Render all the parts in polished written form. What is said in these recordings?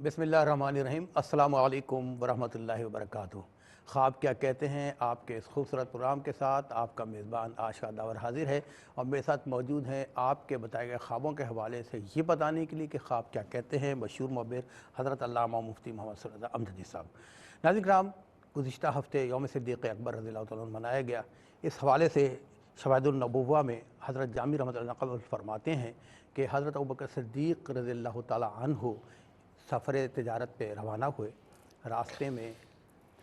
بسم اللہ الرحمن الرحیم۔ السلام علیکم ورحمۃ اللہ وبرکاتہ۔ خواب کیا کہتے ہیں آپ کے اس خوبصورت پروگرام کے ساتھ آپ کا میزبان عاشقہ داور حاضر ہے، اور میرے ساتھ موجود ہیں آپ کے بتائے گئے خوابوں کے حوالے سے یہ بتانے کے لیے کہ خواب کیا کہتے ہیں مشہور معبر حضرت علامہ مفتی محمد صلی اللہ امجدی صاحب۔ ناظرین کرام، گزشتہ ہفتے یوم صدیق اکبر رضی اللہ تعالیٰ عنہ منایا گیا۔ اس حوالے سے شواہد النبوہ میں حضرت جامی رحمۃ اللہ قبل فرماتے ہیں کہ حضرت ابوبکر صدیق رضی اللہ تعالیٰ عنہ سفر تجارت پہ روانہ ہوئے۔ راستے میں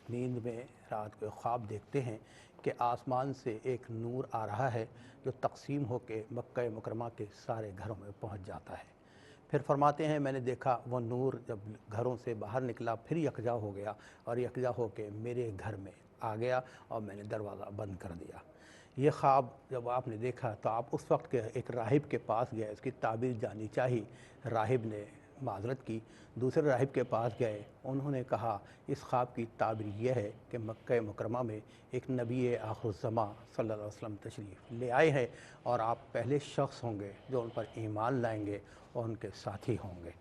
نیند میں رات کو خواب دیکھتے ہیں کہ آسمان سے ایک نور آ رہا ہے جو تقسیم ہو کے مکہ مکرمہ کے سارے گھروں میں پہنچ جاتا ہے۔ پھر فرماتے ہیں میں نے دیکھا وہ نور جب گھروں سے باہر نکلا پھر یکجا ہو گیا، اور یکجا ہو کے میرے گھر میں آ گیا اور میں نے دروازہ بند کر دیا۔ یہ خواب جب آپ نے دیکھا تو آپ اس وقت کے ایک راہب کے پاس گئے، اس کی تعبیر جانی چاہی۔ راہب نے معذرت کی، دوسرے راہب کے پاس گئے، انہوں نے کہا اس خواب کی تعبیر یہ ہے کہ مکہ مکرمہ میں ایک نبی آخر الزماں صلی اللہ علیہ وسلم تشریف لے آئے ہیں، اور آپ پہلے شخص ہوں گے جو ان پر ایمان لائیں گے اور ان کے ساتھی ہوں گے۔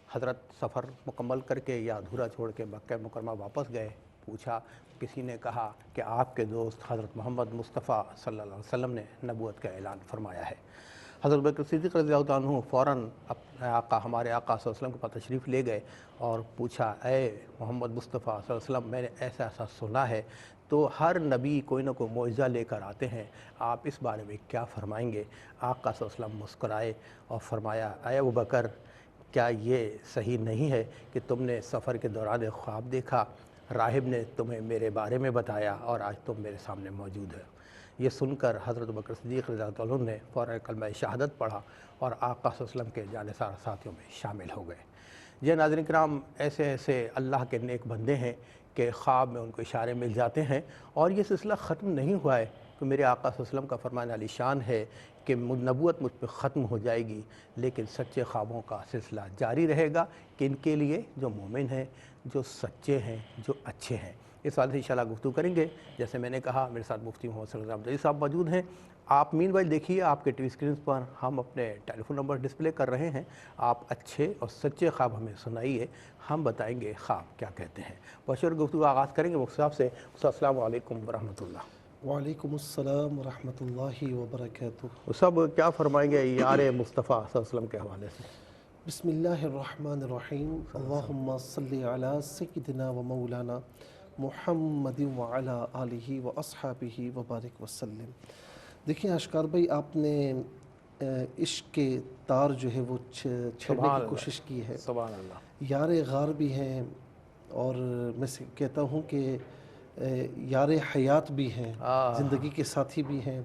حضرت سفر مکمل کر کے یا ادھورا چھوڑ کے مکہ مکرمہ واپس گئے۔ پوچھا، کسی نے کہا کہ آپ کے دوست حضرت محمد مصطفیٰ صلی اللہ علیہ وسلم نے نبوت کا اعلان فرمایا ہے۔ حضرت ابوبکر صدیق رضی اللہ عنہ فوراً اپنے آقا ہمارے آقا صلی اللہ علیہ وسلم کے پاس تشریف لے گئے اور پوچھا، اے محمد مصطفیٰ صلی اللہ علیہ وسلم، میں نے ایسا سنا ہے، تو ہر نبی کوئی نہ کوئی معجزہ لے کر آتے ہیں، آپ اس بارے میں کیا فرمائیں گے؟ آقا صلی اللہ علیہ وسلم مسکرائے اور فرمایا، اے ابوبکر، کیا یہ صحیح نہیں ہے کہ تم نے سفر کے دوران ایک خواب دیکھا، راہب نے تمہیں میرے بارے میں بتایا اور آج تم میرے سامنے موجود ہے؟ یہ سن کر حضرت ابوبکر صدیق رضی اللہ عنہ نے فوراً کلمہ شہادت پڑھا اور آقا صلی اللہ علیہ وسلم کے جانثار ساتھیوں میں شامل ہو گئے۔ یہ ناظرین کرام، ایسے ایسے اللہ کے نیک بندے ہیں کہ خواب میں ان کو اشارے مل جاتے ہیں، اور یہ سلسلہ ختم نہیں ہوا ہے کہ میرے آقا صلی اللہ علیہ وسلم کا فرمان علی شان ہے کہ نبوت مجھ پہ ختم ہو جائے گی، لیکن سچے خوابوں کا سلسلہ جاری رہے گا، کہ ان کے لیے جو مومن ہیں، جو سچے ہیں، جو اچھے ہیں۔ اس حوالے سے انشاءاللہ گفتگو کریں گے۔ جیسے میں نے کہا، میرے ساتھ مفتی محمد صلی اللہ علیہ وسلم صاحب موجود ہیں۔ آپ مین وائل دیکھیے، آپ کے ٹی وی اسکرینز پر ہم اپنے ٹیلی فون نمبر ڈسپلے کر رہے ہیں۔ آپ اچھے اور سچے خواب ہمیں سنائیے، ہم بتائیں گے خواب کیا کہتے ہیں۔ بشور گفتگو آغاز کریں گے مفتی صاحب سے۔ السلام علیکم ورحمۃ اللہ۔ وعلیکم السلام ورحمۃ اللہ وبرکاتہ۔ سب کیا فرمائیں گے یار مصطفیٰ صلی اللہ علیہ وسلم کے حوالے سے؟ بسم اللہ الرحمن الرحیم۔ اللہم صلی علی سیدنا و مولانا محمد وعلی آلہ و اصحابہ وبارک وسلم۔ دیکھیں اشکار بھائی، آپ نے عشق کے تار جو ہے وہ چھیڑنے کی کوشش کی ہے۔ سبحان اللہ۔ یار غار بھی ہیں، اور میں کہتا ہوں کہ یار حیات بھی ہیں، زندگی کے ساتھی بھی ہیں،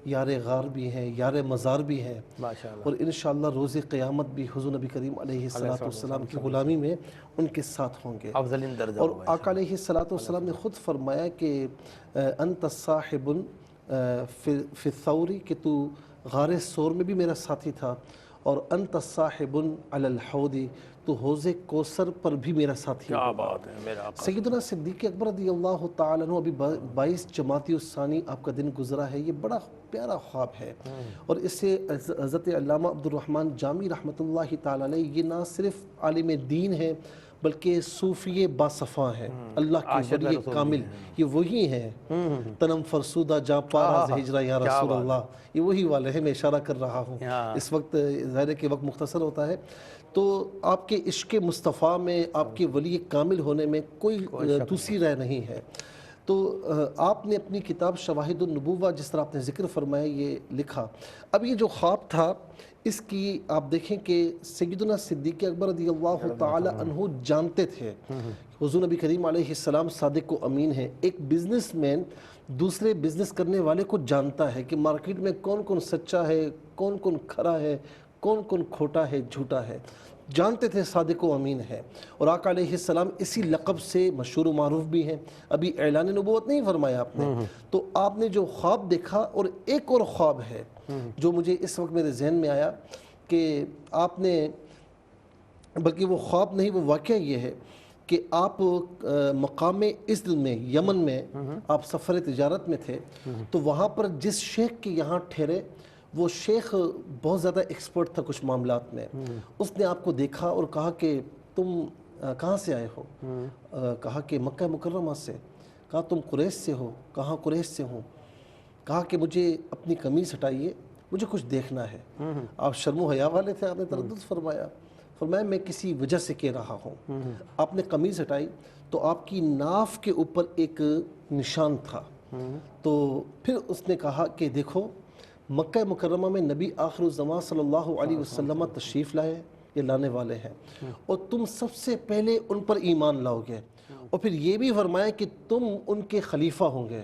یار غار بھی ہیں، یار مزار بھی ہیں، ماشاءاللہ، اور انشاءاللہ روز قیامت بھی حضور نبی کریم علیہ الصلوۃ والسلام کی غلامی میں ان کے ساتھ ہوں گے۔ افضلین درجہ اور ہوگا۔ آقا علیہ الصلوۃ والسلام نے خود فرمایا کہ انت صاحب فی الثور، کہ تو غار ثور میں بھی میرا ساتھی تھا، اور انت صاحب علی الحوض، تو حوض کوثر پر بھی میرا ساتھی کیا ہوگا۔ بات ہے میرا آقا۔ سیدنا صدیق اکبر رضی اللہ تعالیٰ عنہ، ابھی 22 جمادی الثانی آپ کا دن گزرا ہے، یہ بڑا پیارا خواب ہے، اور اس سے حضرت علامہ عبد الرحمن جامی رحمۃ اللہ تعالیٰ علیہ یہ نہ صرف عالم دین ہے بلکہ صوفی باصفا ہیں، اللہ کے ولی کامل، یہ وہی ہیں۔ تنم فرسودہ جا پارا ہجرا یا رسول اللہ، یہ وہی والے ہیں، میں اشارہ کر رہا ہوں۔ اس وقت ظاہر ہے کہ وقت مختصر ہوتا ہے، تو آپ کے عشق مصطفیٰ میں، آپ کے ولی کامل ہونے میں کوئی دوسری رائے نہیں ہے۔ تو آپ نے اپنی کتاب شواہد النبوہ، جس طرح آپ نے ذکر فرمایا، یہ لکھا۔ اب یہ جو خواب تھا، اس کی آپ دیکھیں کہ سیدنا صدیق اکبر رضی اللہ تعالی عنہ جانتے تھے حضور نبی کریم علیہ السلام صادق و امین ہیں۔ ایک بزنس مین دوسرے بزنس کرنے والے کو جانتا ہے کہ مارکیٹ میں کون کون سچا ہے، کون کون کھرا ہے، کون کون کھوٹا ہے، جھوٹا ہے، جانتے تھے صادق و امین ہے۔ اور آقا علیہ السلام اسی لقب سے مشہور و معروف بھی ہیں۔ ابھی اعلان نبوت نہیں فرمایا آپ نے، تو آپ نے جو خواب دیکھا، اور ایک اور خواب ہے جو مجھے اس وقت میرے ذہن میں آیا کہ آپ نے، بلکہ وہ خواب نہیں، وہ واقعہ یہ ہے کہ آپ مقام اذل میں، یمن میں آپ سفر تجارت میں تھے، تو وہاں پر جس شیخ کے یہاں ٹھہرے، وہ شیخ بہت زیادہ ایکسپرٹ تھا کچھ معاملات میں۔ اس نے آپ کو دیکھا اور کہا کہ تم کہاں سے آئے ہو؟ کہا کہ مکہ مکرمہ سے۔ کہا تم قریش سے ہو؟ کہاں قریش سے ہوں۔ کہا کہ مجھے اپنی قمیص ہٹائیے، مجھے کچھ دیکھنا ہے۔ آپ شرم و حیا والے تھے، آپ نے تردد فرمایا۔ فرمایا میں کسی وجہ سے کہہ رہا ہوں۔ آپ نے قمیص ہٹائی تو آپ کی ناف کے اوپر ایک نشان تھا۔ تو پھر اس نے کہا کہ دیکھو مکہ مکرمہ میں نبی آخر الزمان صلی اللہ علیہ وسلم تشریف لائے یا لانے والے ہیں، اور تم سب سے پہلے ان پر ایمان لاؤ گے، اور پھر یہ بھی فرمایا کہ تم ان کے خلیفہ ہوں گے،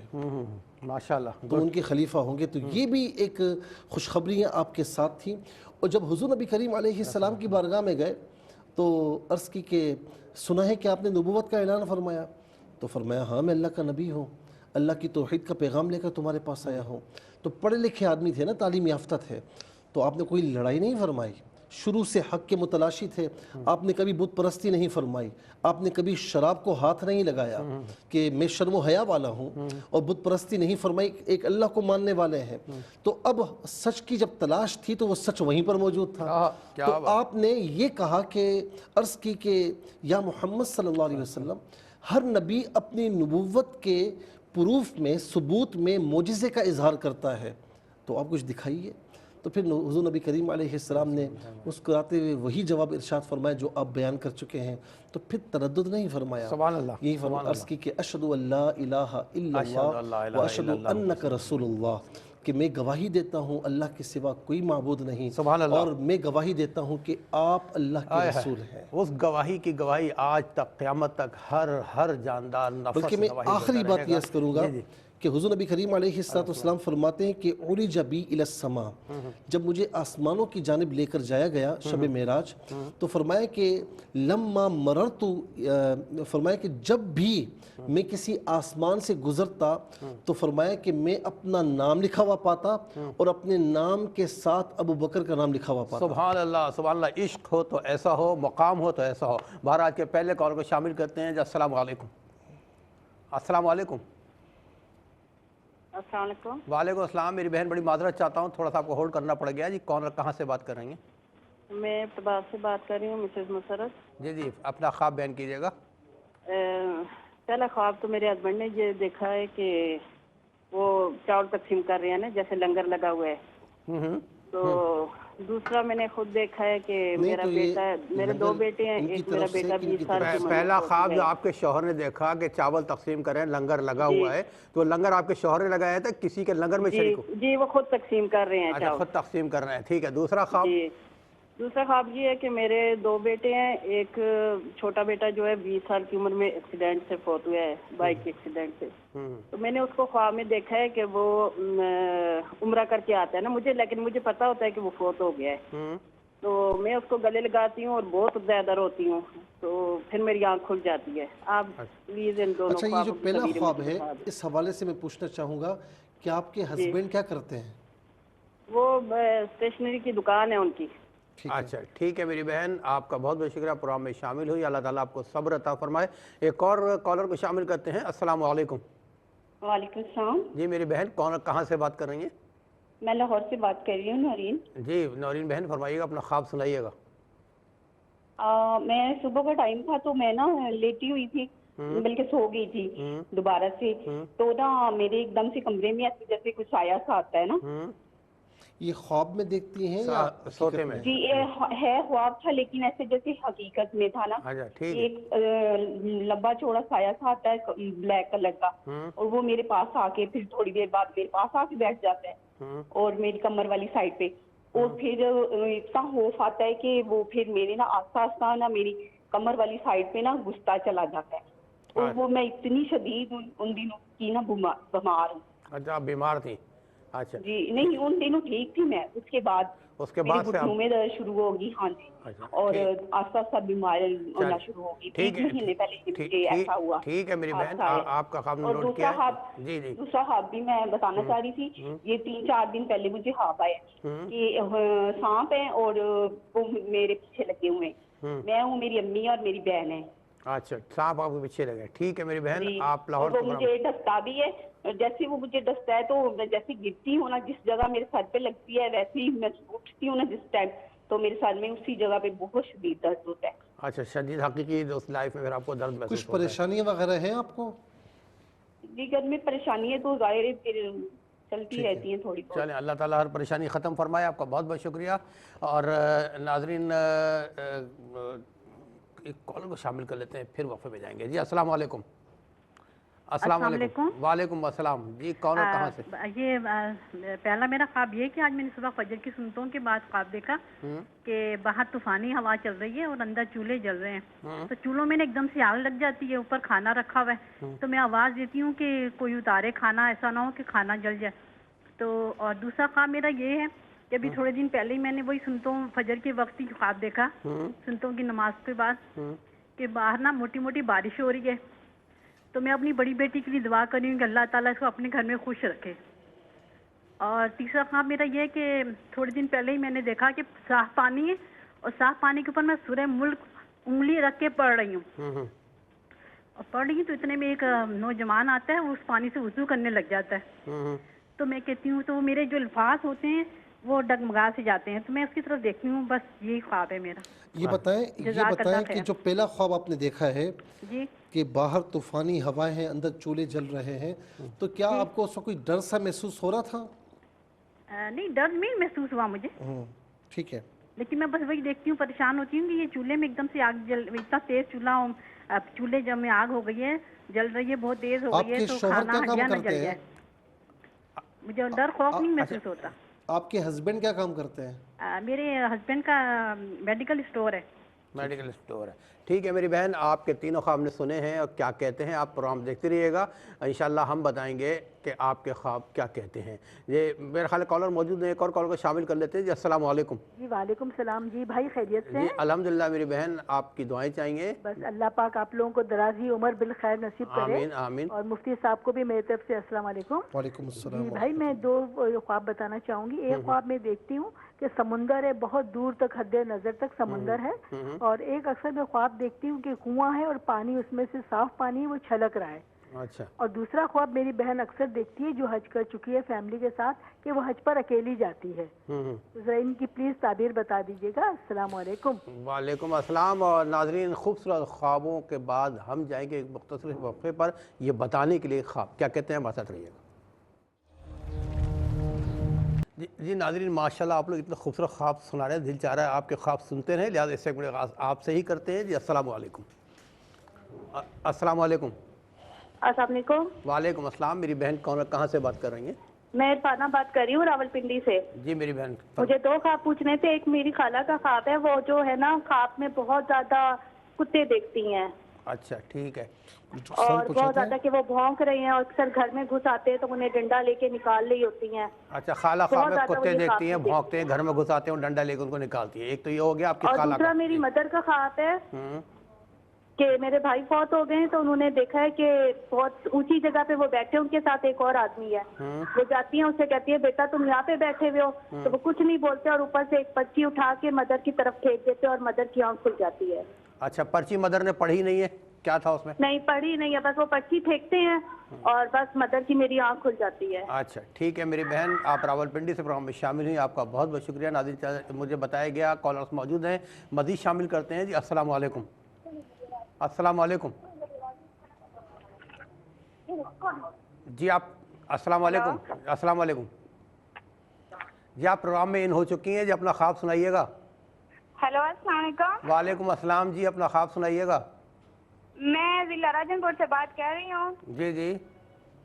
ماشاءاللہ، تم ان کے خلیفہ ہوں گے۔ تو یہ بھی ایک خوشخبریاں آپ کے ساتھ تھیں۔ اور جب حضور نبی کریم علیہ السلام کی بارگاہ میں گئے تو عرض کی کہ سنا ہے کہ آپ نے نبوت کا اعلان فرمایا؟ تو فرمایا ہاں میں اللہ کا نبی ہوں، اللہ کی توحید کا پیغام لے کر تمہارے پاس آیا ہوں۔ تو پڑھے لکھے آدمی تھے نا، تعلیم یافتہ تھے، تو آپ نے کوئی لڑائی نہیں فرمائی، شروع سے حق کے متلاشی تھے۔ آپ نے کبھی بت پرستی نہیں فرمائی، آپ نے کبھی شراب کو ہاتھ نہیں لگایا کہ میں شرم و حیا والا ہوں، اور بت پرستی نہیں فرمائی، ایک اللہ کو ماننے والے ہیں۔ تو اب سچ کی جب تلاش تھی تو وہ سچ وہیں پر موجود تھا۔ تو آپ نے یہ کہا کہ عرض کی کہ یا محمد صلی اللہ علیہ وسلم، ہر نبی اپنی نبوت کے پروف میں، ثبوت میں معجزے کا اظہار کرتا ہے، تو آپ کچھ دکھائیے۔ تو پھر حضور نبی کریم علیہ السلام نے مسکراتے ہوئے وہی جواب ارشاد فرمایا جو آپ بیان کر چکے ہیں۔ تو پھر تردد نہیں فرمایا، سبحان اللہ، یہی فرمایا عرض کی کہ اشہد ان لا الہ الا اللہ و اشہد انک رسول اللہ، کہ میں گواہی دیتا ہوں اللہ کے سوا کوئی معبود نہیں، سبحان اللہ، اور میں گواہی دیتا ہوں کہ آپ اللہ کے رسول ہیں۔ اس گواہی کی گواہی آج تک قیامت تک ہر جاندار نفس بلکہ میں گواہی آخری دیتا بات رہے یہ گا۔ عرض کروں گا کہ حضور نبی کریم علیہ السلام فرماتے ہیں کہ عرج بی الی السماء، جب مجھے آسمانوں کی جانب لے کر جایا گیا شب معراج، تو فرمایا کہ لما مررت، فرمایا کہ جب بھی میں کسی آسمان سے گزرتا تو فرمایا کہ میں اپنا نام لکھا ہوا پاتا، اور اپنے نام کے ساتھ ابو بکر کا نام لکھا ہوا پاتا۔ سبحان اللہ، سبحان اللہ، عشق ہو تو ایسا ہو، مقام ہو تو ایسا ہو۔ بہرحال کے پہلے کال کو شامل کرتے ہیں۔ جی السلام علیکم۔ السلام علیکم۔ السلام علیکم۔ وعلیکم السلام، میری بہن بڑی معذرت چاہتا ہوں، تھوڑا سا آپ کو ہولڈ کرنا پڑ گیا۔ جی کون کہاں سے بات کر رہی ہیں؟ میں ابتبار سے بات کر رہی ہوں، مسز مسرت۔ جی اپنا خواب بیان کیجیے گا۔ پہلا خواب تو میرے ہسبینڈ نے یہ دیکھا ہے کہ وہ چاول تقسیم کر رہے ہیں نا، جیسے لنگر لگا ہوا ہے۔ تو دوسرا میں نے خود دیکھا ہے کہ میرا بیٹا، میرے دو بیٹے ہیں، ایک میرا بیٹا 20 سال کی عمر میں پہلا فوت ہو خواب گیا جو ہے۔ آپ کے شوہر نے دیکھا کہ چاول تقسیم کریں، لنگر لگا ہوا ہے، تو لنگر آپ کے شوہر نے لگایا تھا کسی کے لنگر میں شریک ہو؟ جی وہ خود تقسیم کر رہے ہیں اچھا، چاول۔ خود تقسیم کر رہے ہیں، ٹھیک ہے۔ دوسرا خواب؟ جی دوسرا خواب یہ ہے کہ میرے دو بیٹے ہیں، ایک چھوٹا بیٹا جو ہے 20 سال کی عمر میں ایکسیڈنٹ سے فوت ہوا ہے، بائک کے ایکسیڈنٹ سے۔ تو میں نے اس کو خواب میں دیکھا ہے کہ وہ عمرہ کر کے آتا ہے نا مجھے، لیکن مجھے پتا ہوتا ہے کہ وہ فوت ہو گیا ہے۔ تو میں اس کو گلے لگاتی ہوں اور بہت زیادہ روتی ہوں، تو پھر میری آنکھ کھل جاتی ہے۔ آپ پلیز ان دونوں اچھا، یہ جو خوابوں کی پہلا تعبیریں خواب مجھے ہے بتا دیں۔ اس حوالے سے میں پوچھنا چاہوں گا کہ آپ کے ہسبینڈ کیا کرتے ہیں؟ وہ اسٹیشنری کی دکان ہے ان کی۔ اچھا ٹھیک ہے میری بہن، آپ کا بہت بہت شکریہ پروگرام میں شامل ہوئی۔ اللہ تعالیٰ آپ کو صبر عطا فرمائے۔ ایک اور کالر کو شامل کرتے ہیں۔ السلام علیکم۔ وعلیکم السلام۔ جی میری بہن، کہاں سے بات کر رہی ہیں؟ میں لاہور سے بات کر رہی ہوں، نورین۔ جی نورین بہن فرمائیے گا، اپنا خواب سنائیے گا۔ میں صبح کا ٹائم تھا تو میں نا لیٹی ہوئی تھی، بلکہ سو گئی تھی دوبارہ سے، تو نا میرے ایک دم سے کمرے میں ایسے جیسے کچھ سایہ سا آتا ہے نا۔ یہ خواب میں دیکھتی ہیں یا سوتے میں؟ جی ہے خواب تھا، لیکن ایسے جیسے حقیقت میں تھا نا، ایک لمبا چوڑا سایہ سا آتا ہے بلیک کلر کا، اور وہ میرے پاس آ کے پھر تھوڑی دیر بعد میرے پاس آ کے بیٹھ جاتا ہے، اور میری کمر والی سائڈ پہ، اور پھر اتنا خوف آتا ہے کہ وہ پھر میرے نا آہستہ آہستہ نا میری کمر والی سائڈ پہ نا گھستا چلا جاتا ہے، اور وہ میں اتنی شدید ان دنوں کی نا بیمار ہوں۔ اچھا آپ بیمار تھی؟ اچھا جی نہیں، ان دنوں ٹھیک تھی میں، اس کے بعد میرے گھٹنوں میں درد شروع ہوگی، ہاں جی، اور آہستہ آہستہ بیمار ہونا شروع ہوگی۔ 1 مہینے پہلے مجھے ایسا ہوا۔ ٹھیک ہے میری بہن، آپ کا خواب اور نوٹ کیا ہے۔ دوسرا خواب بھی میں بتانا چاہ رہی تھی، یہ 3-4 دن پہلے مجھے خواب آیا کہ سانپ ہے اور وہ میرے پیچھے لگے ہوئے ہیں، میں ہوں، میری امی اور میری بہن ہے۔ اچھا سانپ آپ کے پیچھے لگے، ٹھیک ہے میری بہن، آپ لاہور وہ مجھے ڈستا بھی ہے، جیسے وہ مجھے ڈستا ہے تو جیسے گرتی ہوں نا، جس جگہ میرے سر پہ لگتی ہے ویسے ہی میں اٹھتی ہوں نا جس ٹائم، تو میرے سر میں اسی جگہ پہ بہت شدید درد ہوتا ہے۔ اچھا شدید حقیقی اس لائف میں پھر آپ کو درد محسوس کچھ پریشانیاں وغیرہ ہیں آپ کو؟ جی گھر میں پریشانی ہے تو ظاہر ہے پھر چلتی رہتی ہیں تھوڑی بہت. چلیں اللہ تعالیٰ ہر پریشانی ختم فرمائے. آپ کا بہت بہت شکریہ. اور ناظرین ایک کال کو شامل کر لیتے ہیں پھر وقفے میں جائیں گے. جی السلام علیکم. السلام علیکم. وعلیکم السلام. جی کون اور کہاں سے؟ یہ پہلا میرا خواب یہ ہے کہ آج میں نے صبح فجر کی سنتوں کے بعد خواب دیکھا کہ باہر طوفانی ہوا چل رہی ہے اور اندر چولہے جل رہے ہیں. تو چولہوں میں ایک دم سے آگ لگ جاتی ہے, اوپر کھانا رکھا ہوا ہے, تو میں آواز دیتی ہوں کہ کوئی اتارے کھانا, ایسا نہ ہو کہ کھانا جل جائے. تو اور دوسرا خواب میرا یہ ہے کہ ابھی تھوڑے دن پہلے ہی میں نے وہی سنتوں فجر کے وقت ہی خواب دیکھا, سنتوں کی نماز کے بعد, کہ باہر نا موٹی موٹی بارش ہو رہی ہے. تو میں اپنی بڑی بیٹی کے لیے دعا کر رہی ہوں کہ اللہ تعالیٰ اس کو اپنے گھر میں خوش رکھے. اور تیسرا خواب میرا یہ ہے کہ تھوڑے دن پہلے ہی میں نے دیکھا کہ صاف پانی ہے اور صاف پانی کے اوپر میں سورہ ملک انگلی رکھ کے پڑھ رہی ہوں, اور پڑھ رہی ہوں تو اتنے میں ایک نوجوان آتا ہے, وہ اس پانی سے وضو کرنے لگ جاتا ہے. تو میں کہتی ہوں, تو میرے جو الفاظ ہوتے ہیں وہ ڈگمگا سے جاتے ہیں, تو میں اس کی طرف دیکھتی ہوں. بس یہی خواب ہے میرا. یہ بتائیں کہ جو پہلا خواب آپ نے دیکھا ہے جی کہ باہر طوفانی ہوائیں ہیں, اندر چولہے جل رہے ہیں, تو کیا آپ کو اس وقت کوئی ڈر سا محسوس ہو رہا تھا؟ نہیں, ڈر نہیں محسوس ہوا مجھے. ٹھیک ہے. لیکن میں بس وہی دیکھتی ہوں, پریشان ہوتی ہوں کہ یہ چولہے میں ایک دم سے آگ جل, اتنا تیز چولہا, چولہے جب میں آگ ہو گئی ہے, جل رہی ہے, بہت تیز ہو گئی ہے, تو کھانا ہڈیاں نہ جل جائے. مجھے ڈر خوف نہیں محسوس ہوتا. آپ کے ہسبینڈ کیا کام کرتے ہیں؟ میرے ہسبینڈ کا میڈیکل اسٹور ہے. میڈیکل اسٹور ہے. ٹھیک ہے میری بہن, آپ کے تینوں خواب نے سنے ہیں اور کیا کہتے ہیں. آپ پروگرام دیکھتے رہیے گا, انشاءاللہ ہم بتائیں گے کہ آپ کے خواب کیا کہتے ہیں. یہ میرے خیال کالر موجود ہیں, ایک اور کال کو شامل کر لیتے ہیں. جی السلام علیکم. جی وعلیکم السلام. جی بھائی خیریت سے جی الحمدللہ میری بہن, آپ کی دعائیں چاہیے. بس اللہ پاک آپ لوگوں کو درازی عمر بالخیر نصیب کرے. آمین آمین. اور مفتی صاحب کو بھی میری طرف سے السلام علیکم. وعلیکم السلام. جی بھائی میں دو خواب بتانا چاہوں گی. ایک خواب میں دیکھتی ہوں کہ سمندر ہے, بہت دور تک, حد نظر تک سمندر ہے, اور ایک اکثر میں خواب دیکھتی ہوں کہ کنواں ہے اور پانی اس میں سے صاف پانی ہے, وہ چھلک رہا ہے. اچھا. اور دوسرا خواب میری بہن اکثر دیکھتی ہے جو حج کر چکی ہے فیملی کے ساتھ, کہ وہ حج پر اکیلی جاتی ہے. ذرا ان کی پلیز تعبیر بتا دیجیے گا. السلام علیکم. وعلیکم السلام. اور ناظرین, خوبصورت خوابوں کے بعد ہم جائیں گے ایک مختصر وقفے پر, یہ بتانے کے لیے خواب کیا کہتے ہیں. ہمارے ساتھ رہیے گا. جی ناظرین, ماشاءاللہ آپ لوگ اتنے خوبصورت خواب سنا رہے ہیں, دل چاہ رہا ہے آپ کے خواب سنتے رہیں, لہٰذا اس سیگمنٹ کا آغاز آپ سے ہی کرتے ہیں. جی السلام علیکم. السلام علیکم. السلام علیکم. وعلیکم السلام. میری بہن کون کہاں سے بات کر رہی ہیں؟ میں عرفانہ بات کر رہی ہوں راولپنڈی سے. جی میری بہن, مجھے دو خواب پوچھنے تھے. ایک میری خالہ کا خواب ہے, وہ جو ہے نا خواب میں بہت زیادہ کتے دیکھتی ہیں. اچھا ٹھیک ہے. اور بہت زیادہ کہ وہ بھونک رہے ہیں, اور اکثر گھر میں گھس آتے ہیں تو انہیں ڈنڈا لے کے نکال رہی ہوتی ہیں. اچھا, خالہ خواب میں کتے دیکھتی ہیں, بھونکتے ہیں, گھر میں گھس آتے ہیں, ڈنڈا لے کے ان کو نکالتی ہیں. ایک تو یہ ہو گیا آپ کی خالہ کا. اور دوسرا میری مدر کا خواب ہے کہ میرے بھائی فوت ہو گئے ہیں, تو انہوں نے دیکھا ہے کہ بہت اونچی جگہ پہ وہ بیٹھے, ان کے ساتھ ایک اور آدمی ہے. وہ جاتی ہیں, اسے کہتی ہے بیٹا تم یہاں پہ بیٹھے ہوئے ہو, تو وہ کچھ نہیں بولتے, اور اوپر سے ایک پرچی اٹھا کے مدر کی طرف پھینک دیتے, اور مدر کی آنکھ کھل جاتی ہے. اچھا, پرچی مدر نے پڑھی نہیں ہے, کیا تھا اس میں؟ نہیں پڑھی نہیں ہے, بس وہ پرچی پھینکتے ہیں اور بس مدر کی میری آنکھ کھل جاتی ہے. اچھا ٹھیک ہے میری بہن, آپ راولپنڈی سے پروگرام میں شامل ہوئی, آپ کا بہت بہت شکریہ. ناظرین مجھے بتایا گیا کالرس موجود ہیں, مزید شامل کرتے ہیں. جی السلام علیکم. السلام علیکم. جی آپ السلام علیکم. السلام علیکم. جی آپ پروگرام میں ان ہو چکی ہیں, جی اپنا خواب سنائیے گا. ہیلو السلام علیکم. وعلیکم السلام. جی اپنا خواب سنائیے گا. میں ضلع راجن پور سے بات کر رہی ہوں. جی جی.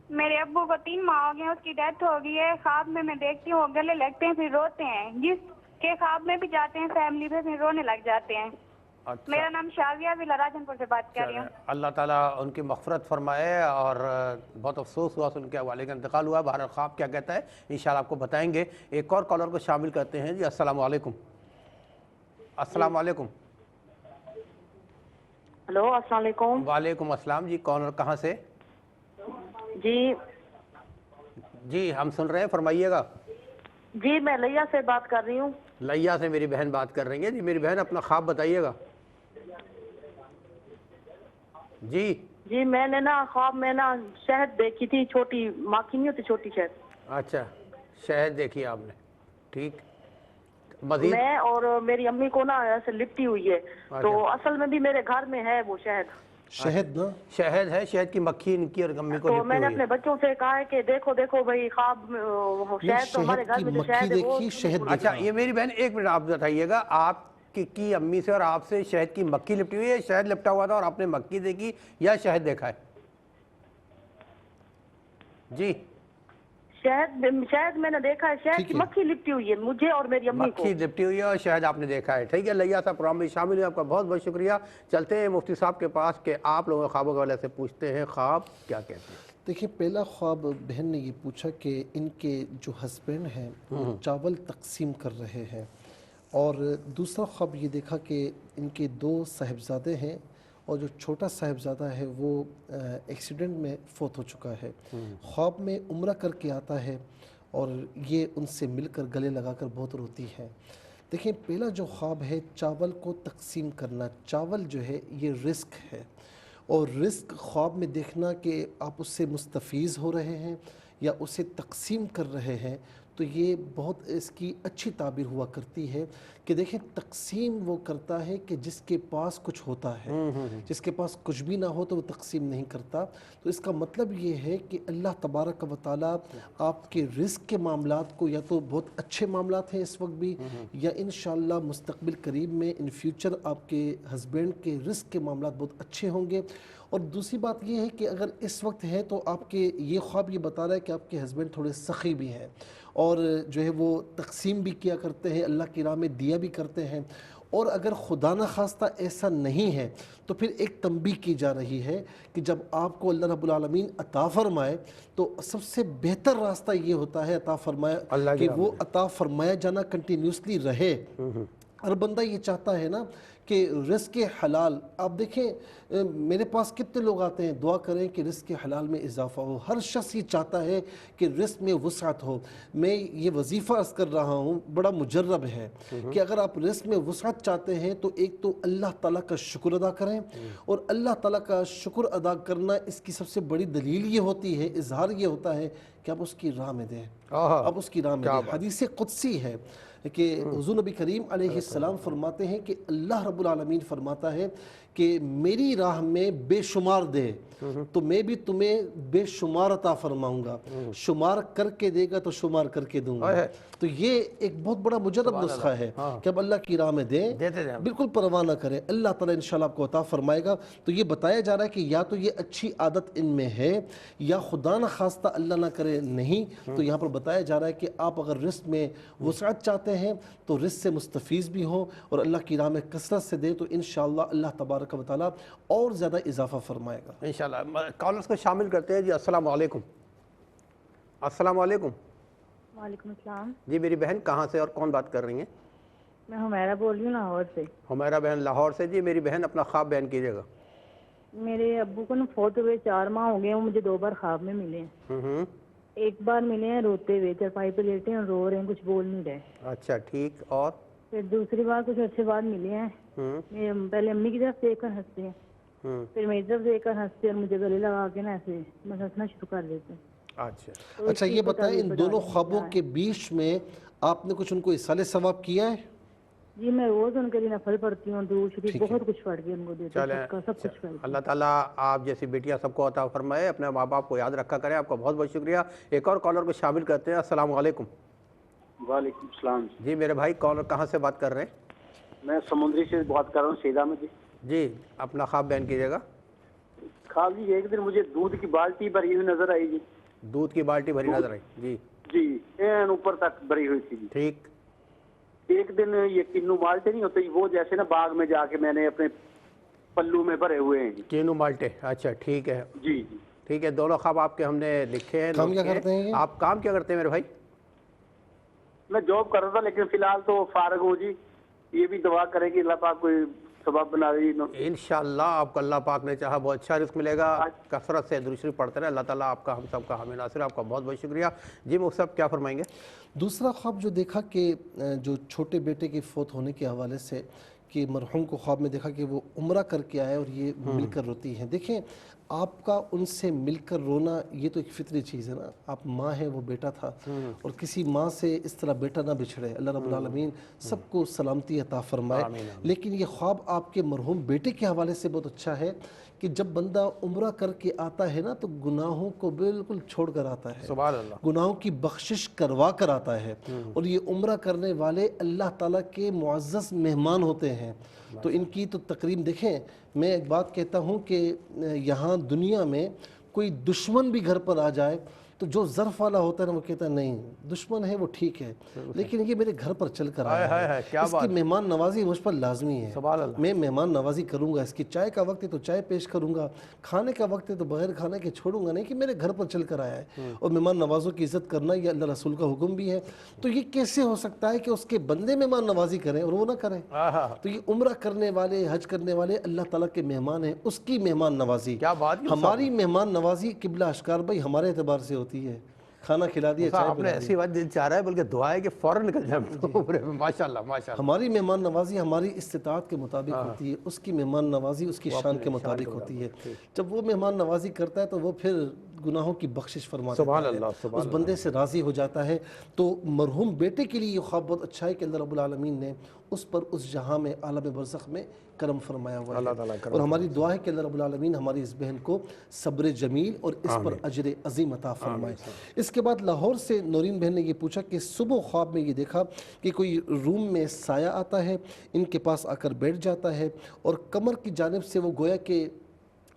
میرے ابو کو 3 ماہ ہو گئے ہیں, اس کی ڈیتھ ہو گئی ہے. خواب میں دیکھتی ہوں, گلے لگتے ہیں پھر روتے ہیں. جس کے خواب میں بھی جاتے ہیں فیملی پہ, پھر رونے لگ جاتے ہیں. میرا نام شاویہ, ضلع راجن پور سے بات کر رہی ہوں. اللہ تعالیٰ ان کی مغفرت فرمائے. اور بہت افسوس ہوا ان کے والد کا انتقال ہوا. بہرحال خواب کیا کہتا ہے انشاءاللہ آپ کو بتائیں گے. ایک اور کالر کو شامل کرتے ہیں. جی السلام علیکم. السلام علیکم. ہلو السلام علیکم. وعلیکم السلام. جی کون اور کہاں سے؟ جی جی ہم سن رہے ہیں, فرمائیے گا. جی میں لیا سے بات کر رہی ہوں. لیا سے میری بہن بات کر رہی ہیں. جی میری بہن اپنا خواب بتائیے گا. جی جی میں نے نا خواب میں نا شہد دیکھی تھی, چھوٹی ماکھی نہیں ہوتی, چھوٹی شہد. اچھا, شہد دیکھی آپ نے, ٹھیک. مزید میں اور میری امی کو نا ایسے لپٹی ہوئی ہے، تو اصل میں بھی میرے گھر میں ہے وہ شہد، شہد نا، شہد ہے، شہد کی مکھی ان کی اور امی کو تو لپٹی میں نے ہوئی اپنے ہے۔ بچوں سے کہا ہے کہ دیکھو دیکھو بھائی خواب شہد تو ہمارے شہد گھر کی میں جو مکھی شہد ہے وہ دیکھی، شہد اچھا دیکھا۔ یہ میری بہن ایک منٹ آپ بتائیے گا، آپ کی امی سے اور آپ سے شہد کی مکھی لپٹی ہوئی ہے، شہد لپٹا ہوا تھا اور آپ نے مکھی دیکھی یا شہد دیکھا ہے؟ جی شہد میں نے دیکھا ہے، شہد کی مکھی لپٹی ہوئی ہے مجھے اور میری امی کو۔ مکھی لپٹی ہوئی ہے اور شہد آپ نے دیکھا ہے، ٹھیک ہے لیا صاحب پروگرام میں شامل ہوئے، آپ کا بہت بہت شکریہ۔ چلتے ہیں مفتی صاحب کے پاس کہ آپ لوگوں کے خوابوں کے حوالے سے پوچھتے ہیں، خواب کیا کہتے ہیں؟ دیکھیں پہلا خواب بہن نے یہ پوچھا کہ ان کے جو ہسبینڈ ہیں وہ چاول تقسیم کر رہے ہیں، اور دوسرا خواب یہ دیکھا کہ ان کے 2 صاحبزادے ہیں اور جو چھوٹا صاحبزادہ ہے وہ ایکسیڈنٹ میں فوت ہو چکا ہے۔ خواب میں عمرہ کر کے آتا ہے اور یہ ان سے مل کر گلے لگا کر بہت روتی ہے۔ دیکھیں پہلا جو خواب ہے چاول کو تقسیم کرنا، چاول جو ہے یہ رزق ہے، اور رزق خواب میں دیکھنا کہ آپ اس سے مستفیض ہو رہے ہیں یا اسے تقسیم کر رہے ہیں، تو یہ بہت اس کی اچھی تعبیر ہوا کرتی ہے کہ دیکھیں تقسیم وہ کرتا ہے کہ جس کے پاس کچھ ہوتا ہے، جس کے پاس کچھ بھی نہ ہو تو وہ تقسیم نہیں کرتا۔ تو اس کا مطلب یہ ہے کہ اللہ تبارک و تعالیٰ آپ کے رزق کے معاملات کو، یا تو بہت اچھے معاملات ہیں اس وقت بھی، یا انشاءاللہ مستقبل قریب میں ان فیوچر آپ کے ہسبینڈ کے رزق کے معاملات بہت اچھے ہوں گے۔ اور دوسری بات یہ ہے کہ اگر اس وقت ہے تو آپ کے یہ خواب یہ بتا رہا ہے کہ آپ کے ہسبینڈ تھوڑے سخی بھی ہیں اور جو ہے وہ تقسیم بھی کیا کرتے ہیں، اللہ کی راہ میں دیا بھی کرتے ہیں۔ اور اگر خدا نخواستہ ایسا نہیں ہے تو پھر ایک تنبیہ کی جا رہی ہے کہ جب آپ کو اللہ رب العالمین عطا فرمائے تو سب سے بہتر راستہ یہ ہوتا ہے عطا فرمایا کہ وہ عطا فرمایا جانا کنٹینیوسلی رہے۔ ہر بندہ یہ چاہتا ہے نا کہ رزق حلال، آپ دیکھیں میرے پاس کتنے لوگ آتے ہیں دعا کریں کہ رزق حلال میں اضافہ ہو، ہر شخص یہ چاہتا ہے کہ رزق میں وسعت ہو۔ میں یہ وظیفہ عرض کر رہا ہوں بڑا مجرب ہے کہ اگر آپ رزق میں وسعت چاہتے ہیں تو ایک تو اللہ تعالیٰ کا شکر ادا کریں، اور اللہ تعالیٰ کا شکر ادا کرنا اس کی سب سے بڑی دلیل یہ ہوتی ہے، اظہار یہ ہوتا ہے کہ آپ اس کی راہ میں دیں، آپ اس کی راہ میں دیں۔ حدیث قدسی ہے کہ حضور نبی کریم علیہ السلام فرماتے ہیں کہ اللہ رب العالمین فرماتا ہے کہ میری راہ میں بے شمار دے تو میں بھی تمہیں بے شمار عطا فرماؤں گا، شمار کر کے دے گا تو شمار کر کے دوں گا۔ تو یہ ایک بہت بڑا مجرب نسخہ ہے کہ اب اللہ کی راہ میں دیں، بالکل پرواہ نہ کریں، اللہ تعالیٰ انشاءاللہ آپ کو عطا فرمائے گا۔ تو یہ بتایا جا رہا ہے کہ یا تو یہ اچھی عادت ان میں ہے یا خدا نہ خواستہ اللہ نہ کرے نہیں، تو یہاں پر بتایا جا رہا ہے کہ آپ اگر رزق میں وسعت چاہتے ہیں تو رزق سے مستفیض بھی ہوں اور اللہ کی راہ میں کثرت سے دیں، تو انشاءاللہ اللہ تبارک و تعالیٰ اور زیادہ اضافہ فرمائے گا انشاءاللہ۔ کالرز کو شامل کرتے ہیں جی۔ السلام علیکم۔ السلام علیکم۔ وعلیکم السلام جی میری بہن کہاں سے اور کون بات کر رہی ہیں؟ میں حمیرہ بول رہی ہوں لاہور سے۔ حمیرہ بہن لاہور سے، جی میری بہن اپنا خواب بیان کیجیے گا۔ میرے ابو کو نا فوت ہوئے 4 ماہ ہو گئے، وہ مجھے 2 بار خواب میں ملے ہیں۔ ایک بار ملے ہیں روتے ہوئے، چرپائی پہ لیٹے ہیں، رو رہے ہیں، کچھ بول نہیں رہے۔ اچھا ٹھیک، اور پھر دوسری بار کچھ عرصے بعد ملے ہیں، پہلے امی کی طرف دیکھ کر ہنستے ہیں، پھر میری طرف دیکھ کر ہنستے ہیں اور مجھے گلے لگا کے نا ایسے بس ہنسنا شروع کر دیتے ہیں۔ اچھا یہ بتائیں ان دونوں خوابوں کے بیچ میں آپ نے کچھ ان کو ایصال ثواب کیا ہے؟ جی میں روز ان کے لیے نفل پڑھتی ہوں، درود شریف بہت کچھ پڑھ کے ان کو دیتی ہوں، سب کچھ پڑھتی ہوں۔ اللہ تعالیٰ آپ جیسی بیٹیاں سب کو عطا فرمائے، اپنے ماں باپ کو یاد رکھا کریں۔ آپ کا بہت بہت شکریہ۔ ایک اور کالر کو شامل کرتے ہیں۔ السلام علیکم۔ وعلیکم السلام۔ جی میرے بھائی کالر کہاں سے بات کر رہے ہیں؟ میں سمندری سے بات کر رہا ہوں، سیدھا میں۔ جی اپنا خواب بیان کیجیے گا۔ خواب جی ایک دن مجھے دودھ کی بالٹی بھری ہوئی نظر آئی جی۔ دودھ کی بالٹی بھری نظر آئی؟ جی جی این اوپر تک بھری ہوئی تھی جی۔ ٹھیک۔ ایک دن یہ کینو مالٹے نہیں ہوتے وہ جیسے نا باغ میں جا کے میں نے اپنے پلو میں بھرے ہوئے ہیں جی۔ کینو مالٹے، اچھا ٹھیک ہے جی جی ٹھیک ہے۔ دونوں خواب آپ کے ہم نے لکھے ہیں۔ کام کیا کرتے ہیں؟ آپ کام کیا کرتے ہیں میرے بھائی؟ میں جاب کر رہا تھا لیکن فی الحال تو فارغ ہوں جی۔ یہ بھی دعا کریں کہ اللہ پاک کوئی سبب بنا دی۔ انشاءاللہ آپ کو اللہ پاک نے چاہا بہت اچھا رزق ملے گا، کثرت سے درود شریف پڑھتے رہے۔ اللہ تعالیٰ آپ کا ہم سب کا حامی ناصر۔ آپ کا بہت بہت شکریہ۔ جی مفتی صاحب کیا فرمائیں گے؟ دوسرا خواب جو دیکھا کہ جو چھوٹے بیٹے کے فوت ہونے کے حوالے سے کہ مرحوم کو خواب میں دیکھا کہ وہ عمرہ کر کے آئے اور یہ مل کر روتی ہیں. دیکھیں آپ کا ان سے مل کر رونا یہ تو ایک فطری چیز ہے نا. آپ ماں ہیں, وہ بیٹا تھا, اور کسی ماں سے اس طرح بیٹا نہ بچھڑے. اللہ رب العالمین سب کو سلامتی عطا فرمائے. لیکن یہ خواب آپ کے مرحوم بیٹے کے حوالے سے بہت اچھا ہے کہ جب بندہ عمرہ کر کے آتا ہے نا تو گناہوں کو بالکل چھوڑ کر آتا ہے, سبحان اللہ, گناہوں کی بخشش کروا کر آتا ہے. اور یہ عمرہ کرنے والے اللہ تعالیٰ کے معزز مہمان ہوتے ہیں. تو ان کی تو تقریب دیکھیں. میں ایک بات کہتا ہوں کہ یہاں دنیا میں کوئی دشمن بھی گھر پر آ جائے تو جو ظرف والا ہوتا ہے نا وہ کہتا ہے نہیں دشمن ہے وہ ٹھیک ہے, لیکن یہ میرے گھر پر چل کر آیا ہے, اس کی مہمان نوازی مجھ پر لازمی ہے. میں مہمان نوازی کروں گا, اس کی چائے کا وقت ہے تو چائے پیش کروں گا, کھانے کا وقت ہے تو بغیر کھانے کے چھوڑوں گا نہیں, کہ میرے گھر پر چل کر آیا ہے. اور مہمان نوازوں کی عزت کرنا یہ اللہ رسول کا حکم بھی ہے. تو یہ کیسے ہو سکتا ہے کہ اس کے بندے مہمان نوازی کریں اور وہ نہ کریں؟ تو یہ عمرہ کرنے والے, حج کرنے والے اللہ تعالیٰ کے مہمان ہیں, اس کی مہمان نوازی. ہماری مہمان نوازی قبلہ اشکار بھائی ہمارے اعتبار سے ہوتی ہے, کھانا کھلا دیا, چائے آپ نے ایسی بات دل چاہ رہا ہے بلکہ دعا ہے کہ فوراً نکل جائے عمرے میں. ماشاءاللہ ماشاءاللہ. ہماری مہمان نوازی ہماری استطاعت کے مطابق ہوتی ہے, اس کی مہمان نوازی اس کی شان کے مطابق ہوتی ہے. جب وہ مہمان نوازی کرتا ہے تو وہ پھر گناہوں کی بخشش فرماتا ہے, اس بندے سے راضی ہو جاتا ہے. تو مرحوم بیٹے کے لیے یہ خواب بہت اچھا ہے کہ اللہ رب العالمین نے اس پر اس جہاں میں عالم برزخ میں کرم فرمایا ہوا ہے. اور ہماری دعا ہے کہ اللہ رب العالمین ہماری اس بہن کو صبر جمیل اور اس پر اجر عظیم عطا فرمائے. اس کے بعد لاہور سے نورین بہن نے یہ پوچھا کہ صبح خواب میں یہ دیکھا کہ کوئی روم میں سایہ آتا ہے, ان کے پاس آ کر بیٹھ جاتا ہے اور کمر کی جانب سے وہ گویا کہ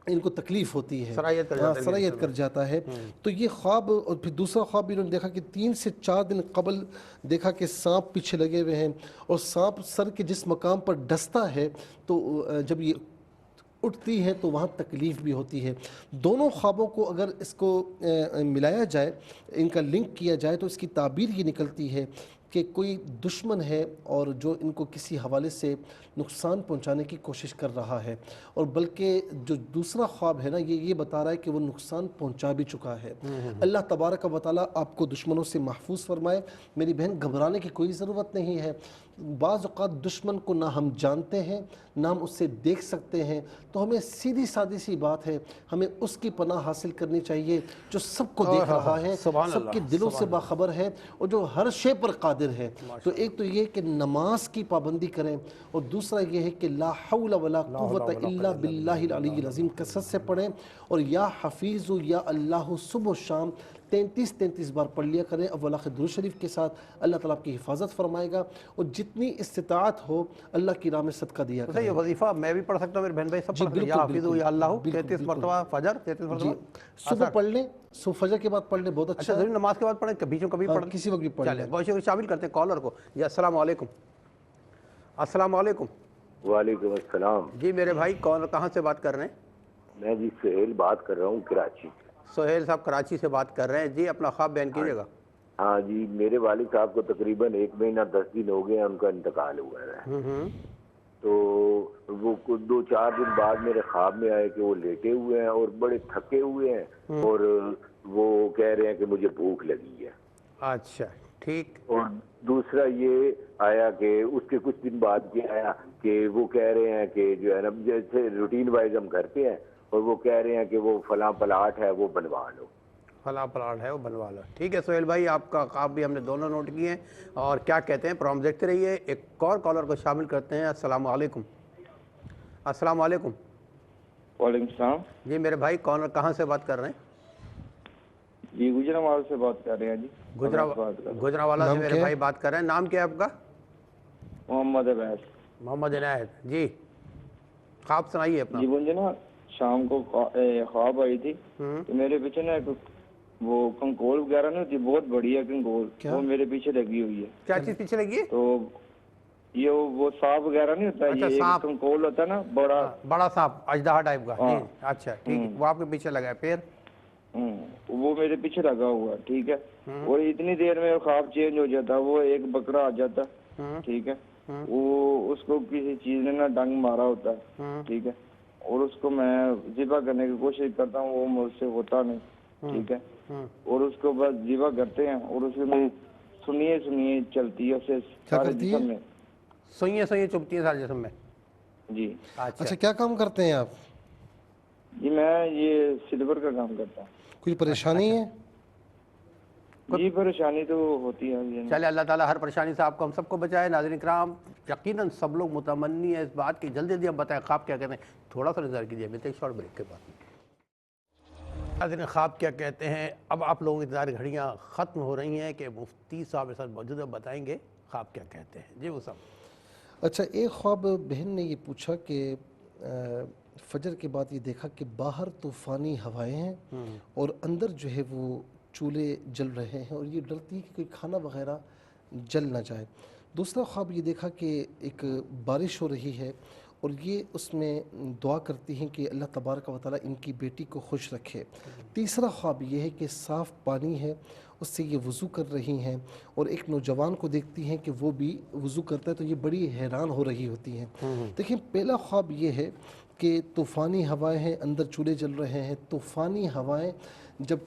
ان کو تکلیف ہوتی ہے, سرایت کر جاتا ہے. تو یہ خواب, اور پھر دوسرا خواب بھی انہوں نے دیکھا کہ 3 سے 4 دن قبل دیکھا کہ سانپ پیچھے لگے ہوئے ہیں اور سانپ سر کے جس مقام پر ڈستا ہے تو جب یہ اٹھتی ہے تو وہاں تکلیف بھی ہوتی ہے. دونوں خوابوں کو اگر اس کو ملایا جائے, ان کا لنک کیا جائے تو اس کی تعبیر یہ نکلتی ہے کہ کوئی دشمن ہے اور جو ان کو کسی حوالے سے نقصان پہنچانے کی کوشش کر رہا ہے, اور بلکہ جو دوسرا خواب ہے نا یہ بتا رہا ہے کہ وہ نقصان پہنچا بھی چکا ہے. اللہ تبارک و تعالیٰ آپ کو دشمنوں سے محفوظ فرمائے. میری بہن گھبرانے کی کوئی ضرورت نہیں ہے. بعض اوقات دشمن کو نہ ہم جانتے ہیں نہ ہم اس سے دیکھ سکتے ہیں, تو ہمیں سیدھی سادی سی بات ہے, ہمیں اس کی پناہ حاصل کرنی چاہیے جو سب کو دیکھ رہا ہے, سب کے دلوں سے باخبر ہے اور جو ہر شے پر قادر ہے. تو ایک تو یہ کہ نماز کی پابندی کریں, اور دوسرا یہ ہے کہ لا حول ولا قوت الا باللہ العلی العظیم کثرت سے پڑھیں, اور یا حفیظ یا اللہ صبح و شام 33 بار پڑھ لیا کریں. اول آخر درود شریف کے ساتھ اللہ تعالیٰ آپ کی حفاظت فرمائے گا, اور جتنی استطاعت ہو اللہ کی راہ میں صدقہ دیا کریں. یہ وظیفہ میں بھی پڑھ سکتا ہوں, میرے بہن بھائی سب پڑھ سکتے ہیں, یا حافظ یا اللہ 33 مرتبہ فجر, 33 مرتبہ صبح پڑھ لیں, صبح فجر کے بعد پڑھ لیں, بہت اچھا. ضروری نماز کے بعد پڑھیں, کبھی کبھی پڑھ, کسی وقت بھی پڑھ لیں. چلیں بہت شکریہ. شامل کرتے ہیں کالر کو. جی السلام علیکم. السلام علیکم. وعلیکم السلام. جی میرے بھائی کون, کہاں سے بات کر رہے ہیں؟ میں جی سہیل بات کر رہا ہوں کراچی. سہیل صاحب کراچی سے بات کر رہے ہیں جی, اپنا خواب بیان کیجیے گا. ہاں جی, میرے والد صاحب کو تقریباً 1 مہینہ 10 دن ہو گئے ہیں ان کا انتقال ہوا ہے. تو وہ 2-4 دن بعد میرے خواب میں آئے کہ وہ لیٹے ہوئے ہیں اور بڑے تھکے ہوئے ہیں, اور وہ کہہ رہے ہیں کہ مجھے بھوک لگی ہے. اچھا ٹھیک. اور دوسرا یہ آیا کہ اس کے کچھ دن بعد یہ آیا کہ وہ کہہ رہے ہیں کہ جو ہے نا جیسے روٹین وائز ہم کرتے ہیں, اور وہ کہہ رہے ہیں کہ وہ فلاں پلاٹ ہے وہ بنوا لو. فلاں پلاٹ ہے وہ بنوا لو. ٹھیک ہے سہیل بھائی, آپ کا خواب بھی ہم نے دونوں نوٹ کیے ہیں, اور کیا کہتے ہیں پروگرام دیکھتے رہیے. ایک اور کالر کو شامل کرتے ہیں. السلام علیکم. السلام علیکم. وعلیکم السلام. جی میرے بھائی کون, کہاں سے بات کر رہے ہیں؟ جی گجرانوالہ سے بات کر رہے ہیں. جی گجرانوالہ سے میرے بھائی بات کر رہے ہیں. نام کیا ہے آپ کا؟ محمد عنایت. محمد عنایت جی, خواب سنائیے اپنا. جی مجھے نا شام کو خواب آئی تھی کہ میرے پیچھے نا وہ کنکول وغیرہ نہیں ہوتی, بہت بڑی ہے کنکول, وہ میرے پیچھے لگی ہوئی ہے. کیا چیز پیچھے لگی ہے؟ تو یہ وہ سانپ وغیرہ نہیں ہوتا, یہ کنکول ہوتا ہے نا بڑا سانپ, اژدہا ٹائپ کا. اچھا ٹھیک, وہ آپ کے پیچھے لگا ہے, پھر وہ میرے پیچھے لگا ہوا, ٹھیک ہے. اور اتنی دیر میں خواب چینج ہو جاتا, وہ ایک بکرا آ جاتا, ٹھیک ہے. وہ اس کو کسی چیز نے نا ڈنگ مارا ہوتا ہے, ٹھیک ہے, اور اس کو میں ذبح کرنے کی کوشش کرتا ہوں, وہ مجھ سے ہوتا نہیں, ٹھیک ہے. اور اس کو بس ذبح کرتے ہیں, اور اس میں سنیے چلتی ہے اسے سارے جسم میں, سوئیاں چبھتی ہیں سارے جسم میں. جی اچھا کیا کام کرتے ہیں آپ؟ جی میں یہ سلور کا کام کرتا ہوں. کوئی پریشانی ہے؟ جی پریشانی تو ہوتی ہے. چلے اللہ تعالیٰ ہر پریشانی سے آپ کو ہم سب کو بچائے. ناظرین کرام یقیناً سب لوگ متمنی ہیں اس بات کی جلدی جلدی اب بتائیں خواب کیا کہتے ہیں. تھوڑا سا انتظار کیجیے، ملتے ہیں شارٹ بریک کے بعد. ناظرین خواب کیا کہتے ہیں، اب آپ لوگوں کی انتظار گھڑیاں ختم ہو رہی ہیں کہ مفتی صاحب اس وقت موجود ہے، بتائیں گے خواب کیا کہتے ہیں. جی وہ صاحب. اچھا ایک خواب بہن نے یہ پوچھا کہ فجر کے بعد یہ دیکھا کہ باہر طوفانی ہوائیں ہیں اور اندر جو ہے وہ چولہے جل رہے ہیں اور یہ ڈرتی ہے کہ کوئی کھانا وغیرہ جل نہ جائے. دوسرا خواب یہ دیکھا کہ ایک بارش ہو رہی ہے اور یہ اس میں دعا کرتی ہیں کہ اللہ تبارک و تعالیٰ ان کی بیٹی کو خوش رکھے. تیسرا خواب یہ ہے کہ صاف پانی ہے، اس سے یہ وضو کر رہی ہیں اور ایک نوجوان کو دیکھتی ہیں کہ وہ بھی وضو کرتا ہے تو یہ بڑی حیران ہو رہی ہوتی ہیں. دیکھیں پہلا خواب یہ ہے کہ طوفانی ہوائیں ہیں، اندر چولہے جل رہے ہیں. طوفانی ہوائیں جب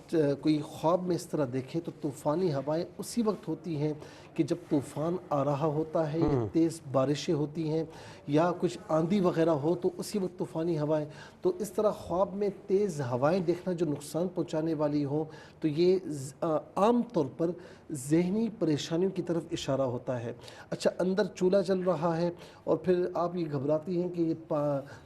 کوئی خواب میں اس طرح دیکھے تو طوفانی ہوائیں اسی وقت ہوتی ہیں کہ جب طوفان آ رہا ہوتا ہے یا تیز بارشیں ہوتی ہیں یا کچھ آندھی وغیرہ ہو تو اسی وقت طوفانی ہوائیں. تو اس طرح خواب میں تیز ہوائیں دیکھنا جو نقصان پہنچانے والی ہوں تو یہ عام طور پر ذہنی پریشانیوں کی طرف اشارہ ہوتا ہے. اچھا اندر چولہا جل رہا ہے اور پھر آپ یہ گھبراتی ہیں کہ یہ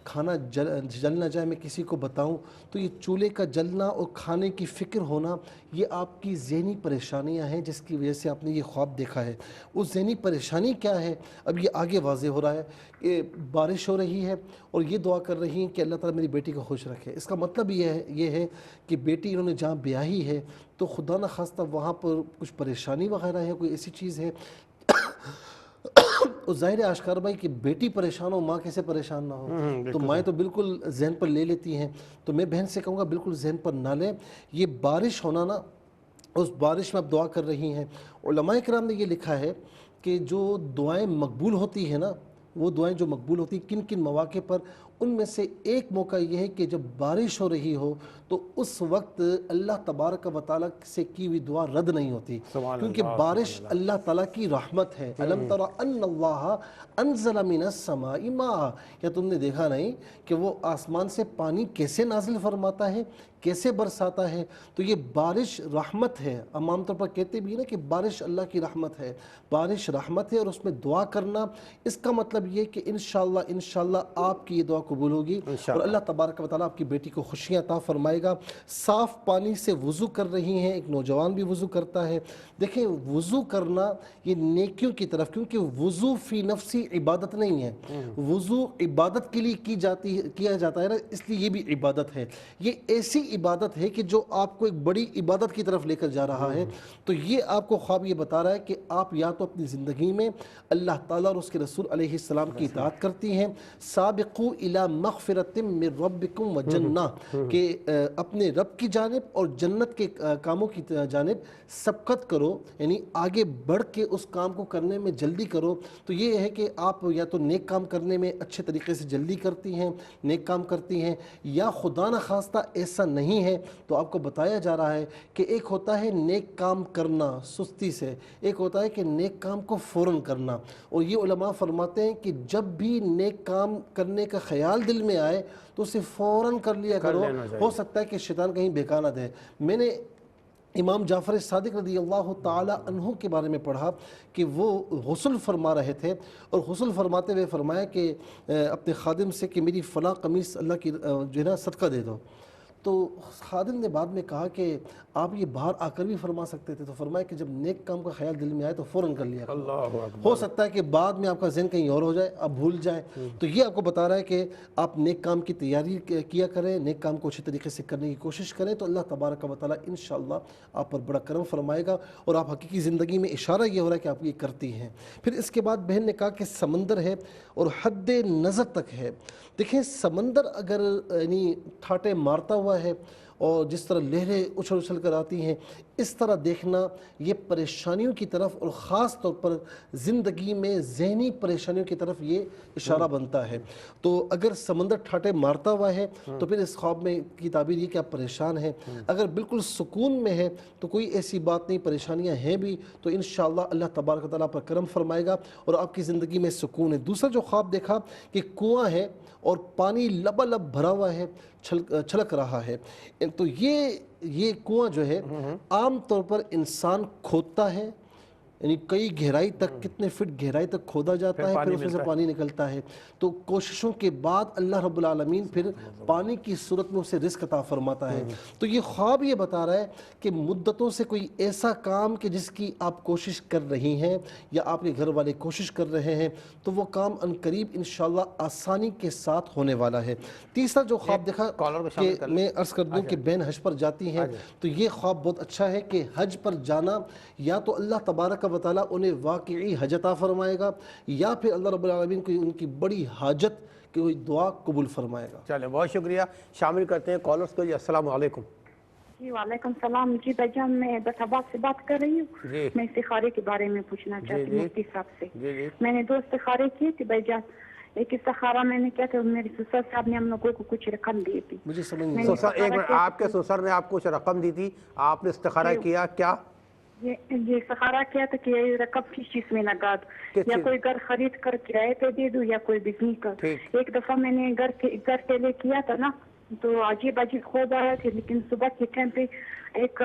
کھانا جل نہ جائے، میں کسی کو بتاؤں. تو یہ چولہے کا جلنا اور کھانے کی فکر ہونا یہ آپ کی ذہنی پریشانیاں ہیں جس کی وجہ سے آپ نے یہ خواب دیکھا ہے. وہ ذہنی پریشانی کیا ہے اب یہ آگے واضح ہو رہا ہے کہ بارش ہو رہی ہے اور یہ دعا کر رہی ہیں کہ اللہ تعالیٰ میری بیٹی کو خوش رکھے. اس کا مطلب یہ ہے کہ بیٹی انہوں نے جہاں بیاہی ہے تو خدا نہ خواستہ وہاں پر کچھ پریشانی وغیرہ ہے، کوئی ایسی چیز ہے. اور ظاہر آشکار بھائی کہ بیٹی پریشان ہو، ماں کیسے پریشان نہ ہو. تو مائیں تو بالکل ذہن پر لے لیتی ہیں. تو میں بہن سے کہوں گا بالکل ذہن پر نہ لیں. یہ بارش ہونا نا، اس بارش میں آپ دعا کر رہی ہیں. علماء کرام نے یہ لکھا ہے کہ جو دعائیں مقبول ہوتی ہیں نا، وہ دعائیں جو مقبول ہوتی ہیں کن کن مواقع پر، ان میں سے ایک موقع یہ ہے کہ جب بارش ہو رہی ہو تو اس وقت اللہ تبارک و تعالیٰ سے کی ہوئی دعا رد نہیں ہوتی، کیونکہ بارش اللہ تعالیٰ کی رحمت ہے. الم تر ان اللہ انزل من السماء ماء، یا تم نے دیکھا نہیں کہ وہ آسمان سے پانی کیسے نازل فرماتا ہے، کیسے برساتا ہے. تو یہ بارش رحمت ہے. عام طور پر کہتے بھی نا کہ بارش اللہ کی رحمت ہے، بارش رحمت ہے. اور اس میں دعا کرنا اس کا مطلب یہ کہ انشاءاللہ آپ کی یہ دعا قبول ہوگی اور اللہ تبارک و تعالیٰ آپ کی بیٹی کو خوشیاں عطا فرمائے گا. صاف پانی سے وضو کر رہی ہیں، ایک نوجوان بھی وضو کرتا ہے. دیکھیں وضو کرنا یہ نیکیوں کی طرف، کیونکہ وضو فی نفسی عبادت نہیں ہے. وضو عبادت کے لیے کیا جاتا ہے نا، اس لیے یہ بھی عبادت ہے. یہ ایسی عبادت ہے کہ جو آپ کو ایک بڑی عبادت کی طرف لے کر جا رہا ہے. تو یہ آپ کو خواب یہ بتا رہا ہے کہ آپ یا تو اپنی زندگی میں اللہ تعالیٰ اور اس کے رسول علیہ السلام کی اطاعت کرتی ہیں، سابقوا الی مغفرۃ من ربکم وجنہ، کہ اپنے رب کی جانب اور جنت کے کاموں کی جانب سبقت کرو، یعنی آگے بڑھ کے اس کام کو کرنے میں جلدی کرو. تو یہ ہے کہ آپ یا تو نیک کام کرنے میں اچھے طریقے سے جلدی کرتی ہیں، نیک کام کرتی ہیں، یا خدا نہ خواستہ ایسا نہیں ہے تو آپ کو بتایا جا رہا ہے کہ ایک ہوتا ہے نیک کام کرنا سستی سے، ایک ہوتا ہے کہ نیک کام کو فوراً کرنا. اور یہ علماء فرماتے ہیں کہ جب بھی نیک کام کرنے کا خیال دل میں آئے تو اسے فوراً کر لیا کرو. ہو سکتا ہے کہ شیطان کہیں بہکا نہ دے. میں نے امام جعفر صادق رضی اللہ تعالی عنہ کے بارے میں پڑھا کہ وہ غسل فرما رہے تھے اور غسل فرماتے ہوئے فرمایا کہ اپنے خادم سے کہ میری فلاں قمیص اللہ کی جو ہے نا صدقہ دے دو. تو خادم نے بعد میں کہا کہ آپ یہ باہر آ کر بھی فرما سکتے تھے. تو فرمایا کہ جب نیک کام کا خیال دل میں آئے تو فوراً کر لیا. ہو سکتا ہے کہ بعد میں آپ کا ذہن کہیں اور ہو جائے، آپ بھول جائیں. تو یہ آپ کو بتا رہا ہے کہ آپ نیک کام کی تیاری کیا کریں، نیک کام کو اچھے طریقے سے کرنے کی کوشش کریں تو اللہ تبارک و تعالیٰ انشاءاللہ آپ پر بڑا کرم فرمائے گا. اور آپ حقیقی زندگی میں اشارہ یہ ہو رہا ہے کہ آپ یہ کرتی ہیں. پھر اس کے بعد بہن نے کہا کہ سمندر ہے اور حد نظر تک ہے. دیکھیں سمندر اگر یعنی ٹھاٹے مارتا ہوا ہے اور جس طرح لہریں اچھل اچھل کر آتی ہیں، اس طرح دیکھنا یہ پریشانیوں کی طرف، اور خاص طور پر زندگی میں ذہنی پریشانیوں کی طرف یہ اشارہ بنتا ہے۔ تو اگر سمندر ٹھاٹے مارتا ہوا ہے تو پھر اس خواب میں کی تعبیر یہ کہ آپ پریشان ہیں۔ اگر بالکل سکون میں ہے تو کوئی ایسی بات نہیں، پریشانیاں ہیں بھی تو انشاءاللہ اللہ تبارک و تعالیٰ پر کرم فرمائے گا اور آپ کی زندگی میں سکون ہے۔ دوسرا جو خواب دیکھا کہ کنواں ہے اور پانی لبالب بھرا ہوا ہے، چھلک رہا ہے، تو یہ کنواں جو ہے عام طور پر انسان کھودتا ہے، یعنی کئی گہرائی تک، کتنے فٹ گہرائی تک کھودا جاتا ہے، پھر اس میں سے پانی نکلتا ہے۔ تو کوششوں کے بعد اللہ رب العالمین پھر پانی کی صورت میں اسے رزق عطا فرماتا ہے۔ تو یہ خواب یہ بتا رہا ہے کہ مدتوں سے کوئی ایسا کام کہ جس کی آپ کوشش کر رہی ہیں یا آپ کے گھر والے کوشش کر رہے ہیں، تو وہ کام عنقریب انشاءاللہ آسانی کے ساتھ ہونے والا ہے۔ تیسرا جو خواب دیکھا کہ میں عرض کر دوں کہ بہن حج پر جاتی ہیں، تو یہ خواب بہت اچھا ہے کہ حج پر جانا یا تو اللہ تبارک و تعالیٰ انہیں واقعی حج عطا فرمائے گا یا پھر اللہ رب العالمین کو ان کی بڑی حاجت کی کوئی دعا قبول فرمائے گا۔ چلیں، بہت شکریہ۔ شامل کرتے ہیں کالرز کو۔ جی السلام علیکم۔ جی وعلیکم السلام۔ جی بھائی جان، میں بس سے بات کر رہی ہوں۔ میں استخارے کے بارے میں پوچھنا چاہتی ہوں مفتی صاحب سے۔ میں نے 2 استخارے کیے تھے بھائی جان۔ ایک استخارہ میں نے کیا تھا، میرے سسر صاحب نے ہم لوگوں کو کچھ رقم دی تھی۔ مجھے سمجھ نہیں ایک منٹ، آپ کے سسر نے آپ کو کچھ رقم دی تھی، آپ نے استخارہ کیا کیا؟ یہ استخارہ کیا تھا کہ یہ رقم کس چیز میں لگا دوں، یا کوئی گھر خرید کر کرائے پہ دے دوں یا کوئی بزنس کر۔ ایک دفعہ میں نے گھر کے لیے کیا تھا نا، تو عجیب خواب آیا تھا، لیکن صبح کے ٹائم پہ ایک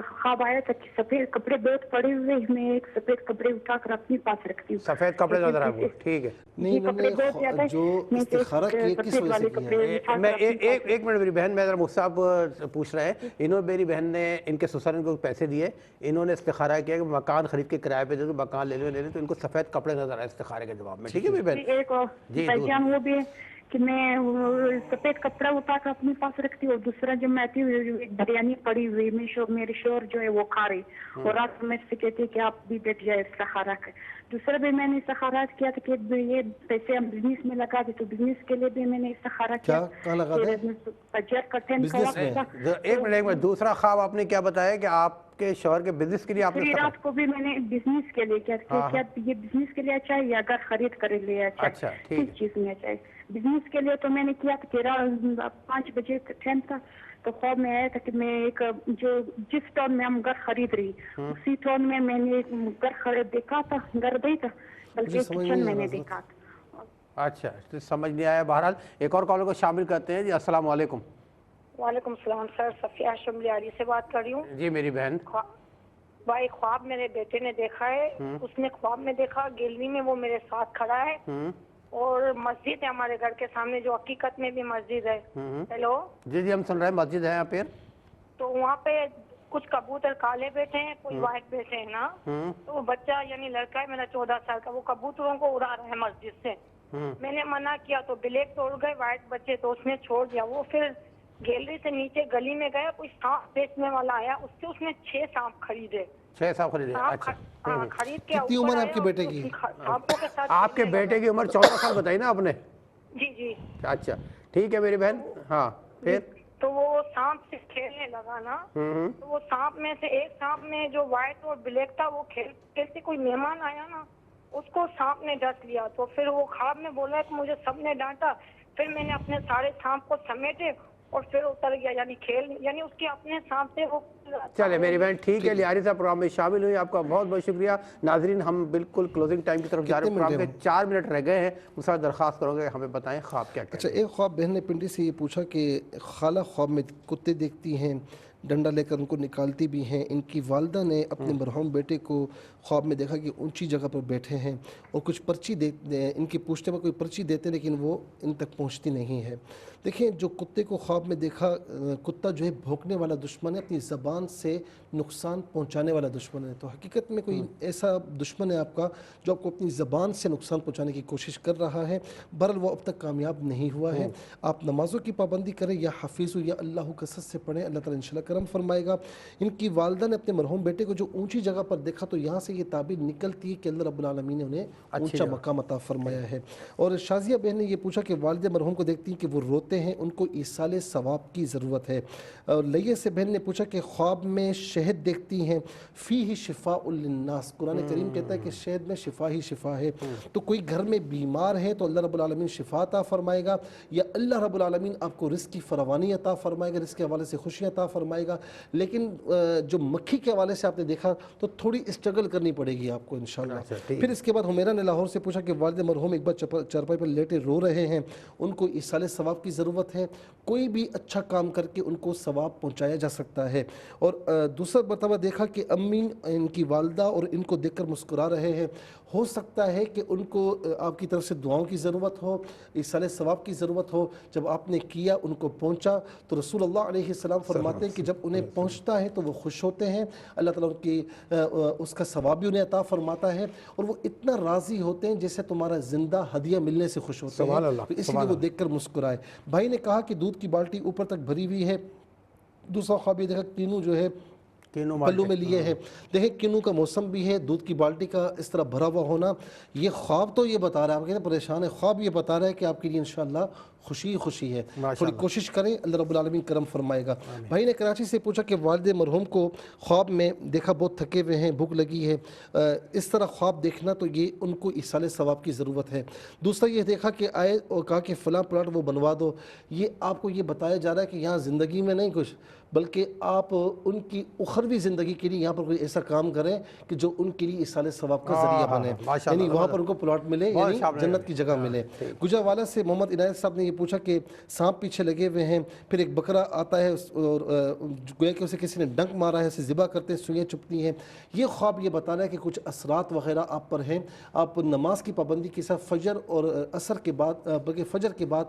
خواب آیا تھا کہ سفید کپڑے بہت پڑے ہوئے، میں ایک سفید کپڑے اٹھا کر اپنے پاس رکھتی ہوں۔ سفید کپڑے نظر آئے؟ ٹھیک ہے۔ نہیں، جو استخارہ کیے کس وجہ سے کیا؟ میں ایک منٹ، میری بہن، میں ذرا مفتی صاحب پوچھ رہے ہیں، انہوں نے، میری بہن نے، ان کے سسر نے کو پیسے دیے، انہوں نے استخارہ کیا کہ مکان خرید کے کرائے پہ دے دو، مکان لے لیں، تو ان کو سفید کپڑے نظر آئے استخارے کے جواب میں۔ ٹھیک ہے میری بہن؟ ایک بھائی جان وہ بھی کہ میں سفید کپڑا اٹھا کر اپنے پاس رکھتی ہوں، اور دوسرا جب میں آتی ہوں بریانی پڑی ہوئی، میرے شوہر جو ہے وہ کھا رہی، اور رات میں سے کہتے کہ آپ بھی بیٹھ جائے استخارہ کر۔ دوسرا بھی میں نے استخارہ کیا تھا کہ یہ پیسے ہم بزنس میں لگا دیں، تو بزنس کے لیے بھی میں نے استخارہ کیا۔ ایک منٹ، دوسرا خواب آپ نے کیا بتایا کہ آپ کے شوہر کے بزنس کے لیے آپ نے؟ رات کو بھی میں نے بزنس کے لیے کیا، کیا یہ بزنس کے لیے اچھا ہے یا گھر خرید کر لے اچھا ہے، کس چیز میں اچھا ہے؟ بزنس کے لیے تو میں نے کیا تھا 5 بجے ٹائم تھا، تو خواب میں آیا تھا کہ میں ایک جس ٹاؤن میں ہم گھر خرید رہی، اسی ٹاؤن میں میں نے ایک گھر دیکھا تھا، گھر نہیں تھا بلکہ کچن میں نے دیکھا تھا۔ اچھا، سمجھ نہیں آیا۔ بہرحال ایک اور کالر کو شامل کرتے ہیں۔ جی السلام علیکم۔ وعلیکم السلام سر، صفیہ شملیاری سے بات کر رہی ہوں۔ جی میری بہن۔ بھائی خواب میرے بیٹے نے دیکھا ہے، اس نے خواب میں دیکھا گیلری میں وہ میرے ساتھ کھڑا ہے، اور مسجد ہے ہمارے گھر کے سامنے جو حقیقت میں بھی مسجد ہے۔ ہیلو جی ہم سن رہے ہیں، مسجد ہے یہاں پہ، تو وہاں پہ کچھ کبوتر کالے بیٹھے ہیں، کوئی وائٹ بیٹھے ہیں نا، تو وہ بچہ یعنی لڑکا ہے میرا 14 سال کا، وہ کبوتروں کو اڑا رہا ہے مسجد سے۔ میں نے منع کیا تو بلیک توڑ گئے وائٹ بچے، تو اس نے چھوڑ دیا۔ وہ پھر گیلری سے نیچے گلی میں گیا، کوئی سانپ بیچنے والا آیا، اس نے 6 سانپ خریدے۔ 6 سانپ خریدے؟ اچھا، خرید کے کتنی عمر ہے آپ کے بیٹے کی؟ آپ کے بیٹے کی عمر 14 سال بتائی نا آپ نے؟ جی۔ اچھا ٹھیک ہے میری بہن۔ ہاں پھر تو وہ سانپ سے کھیلنے لگا نا، تو وہ سانپ میں سے ایک سانپ میں جو وائٹ اور بلیک تھا، وہ کھیلتے کوئی مہمان آیا نا، اس کو سانپ نے ڈس لیا۔ تو پھر وہ خواب میں بولا کہ مجھے سب نے ڈانٹا، پھر میں نے اپنے سارے سانپ کو سمیٹے اور پھر اتر گیا، یعنی اس کے اپنے سانپ سے وہ۔ چلے میری بہن ٹھیک ہے، لیاری صاحب پروگرام میں شامل ہوئی، آپ کا بہت بہت شکریہ۔ ناظرین ہم بالکل کلوزنگ ٹائم کی طرف جا رہے ہیں، پروگرام کے 4 منٹ رہ گئے ہیں، مجھ سے درخواست کرو گے ہمیں بتائیں خواب کیا کیا۔ اچھا، ایک خواب بہن نے پنڈی سے یہ پوچھا کہ خالہ خواب میں کتے دیکھتی ہیں، ڈنڈا لے کر ان کو نکالتی بھی ہیں۔ ان کی والدہ نے اپنے مرحوم بیٹے کو خواب میں دیکھا کہ اونچی جگہ پر بیٹھے ہیں اور کچھ پرچی ان کی پوچھنے میں کوئی پرچی دیتے لیکن وہ ان تک پہنچتی نہیں ہے۔ دیکھیں، جو کتے کو خواب میں دیکھا، کتا جو ہے بھونکنے والا دشمن ہے، اپنی زبان سے نقصان پہنچانے والا دشمن ہے۔ تو حقیقت میں کوئی ایسا دشمن ہے آپ کا جو آپ کو اپنی زبان سے نقصان پہنچانے کی کوشش کر رہا ہے، بہرحال وہ اب تک کامیاب نہیں ہوا ہے۔ آپ نمازوں کی پابندی کریں یا حفیظ یا اللہ کثرت سے پڑھیں، اللہ تعالیٰ انشاءاللہ کرم فرمائے گا. ان کی والدہ نے اپنے مرحوم بیٹے کو جو اونچی جگہ پر دیکھا تو یہاں سے یہ تعبیر نکلتی ہے کہ اللہ رب العالمین نے انہیں اونچا مقام عطا فرمایا ہے. اور شازیہ بہن نے یہ پوچھا کہ والد مرحوم کو دیکھتی ہیں کہ وہ روتے ہیں, ان کو ایصال ثواب کی ضرورت ہے. اور لیہ سے بہن نے پوچھا کہ خواب میں شہد دیکھتی ہیں, فیہ شفاء للناس, قرآن کریم کہتا ہے کہ شہد میں شفا ہی شفا ہے. تو کوئی گھر میں بیمار ہے تو اللہ رب العالمین شفا عطا فرمائے گا, یا اللہ رب العالمین آپ کو رزق کی فراوانی عطا فرمائے گا, رزق کے حوالے سے خوشیاں عطا فرمائے گا. لیکن جو مکھی کے حوالے سے آپ نے دیکھا تو تھوڑی اسٹرگل کرنی پڑے گی آپ کو انشاءاللہ. پھر اس کے بعد حمیرہ نے لاہور سے پوچھا کہ والد مرحوم ایک بار چارپائی پر لیٹے رو رہے ہیں, ان کو ایصال ثواب کی ضرورت ہے. کوئی بھی اچھا کام کر کے ان کو ثواب پہنچایا جا سکتا ہے. اور دوسرا مرتبہ دیکھا کہ امی ان کی والدہ اور ان کو دیکھ کر مسکرا رہے ہیں. ہو سکتا ہے کہ ان کو آپ کی طرف سے دعاؤں کی ضرورت ہو, ایصال ثواب کی ضرورت ہو. جب آپ نے کیا ان کو پہنچا تو رسول اللہ علیہ السلام فرماتے ہیں کہ جب انہیں پہنچتا ہے تو وہ خوش ہوتے ہیں, اللہ تعالیٰ ان کی اس کا ثواب بھی انہیں عطا فرماتا ہے, اور وہ اتنا راضی ہوتے ہیں جیسے تمہارا زندہ ہدیہ ملنے سے خوش ہوتے ہیں. اس لیے وہ دیکھ کر مسکرائے. بھائی نے کہا کہ دودھ کی بالٹی اوپر تک بھری ہوئی ہے. دوسرا خواب یہ دیکھا کینو جو ہے پلو میں لیے ہیں. دیکھیں کینو کا موسم بھی ہے, دودھ کی بالٹی کا اس طرح بھرا ہوا ہونا, یہ خواب تو یہ بتا رہا ہے, آپ کہتے ہیں پریشان ہے, خواب یہ بتا رہا ہے کہ آپ کے لیے انشاءاللہ خوشی خوشی ہے. تھوڑی کوشش کریں, اللہ رب العالمین کرم فرمائے گا. بھائی نے کراچی سے پوچھا کہ والد مرحوم کو خواب میں دیکھا بہت تھکے ہوئے ہیں, بھوک لگی ہے. اس طرح خواب دیکھنا تو یہ ان کو ایصال ثواب کی ضرورت ہے. دوسرا یہ دیکھا کہ آئے اور کہا کہ فلاں پلاٹ وہ بنوا دو. یہ آپ کو یہ بتایا جا رہا ہے کہ یہاں زندگی میں نہیں کچھ, بلکہ آپ ان کی اخروی زندگی کے لیے یہاں پر کوئی ایسا کام کریں کہ جو ان کے لیے ایصال ثواب کا ذریعہ بنے, یعنی وہاں پر ان کو پلاٹ ملے, یعنی جنت کی جگہ ملے. گجرانوالہ سے محمد عنایت صاحب نے یہ پوچھا کہ سانپ پیچھے لگے ہوئے ہیں, پھر ایک بکرا آتا ہے اور گویا کہ اسے کسی نے ڈنک مارا ہے, اسے ذبح کرتے سوئیں چپتی ہیں. یہ خواب یہ بتا رہا ہے کہ کچھ اثرات وغیرہ آپ پر ہیں. آپ نماز کی پابندی کے ساتھ فجر اور عصر کے بعد, بلکہ فجر کے بعد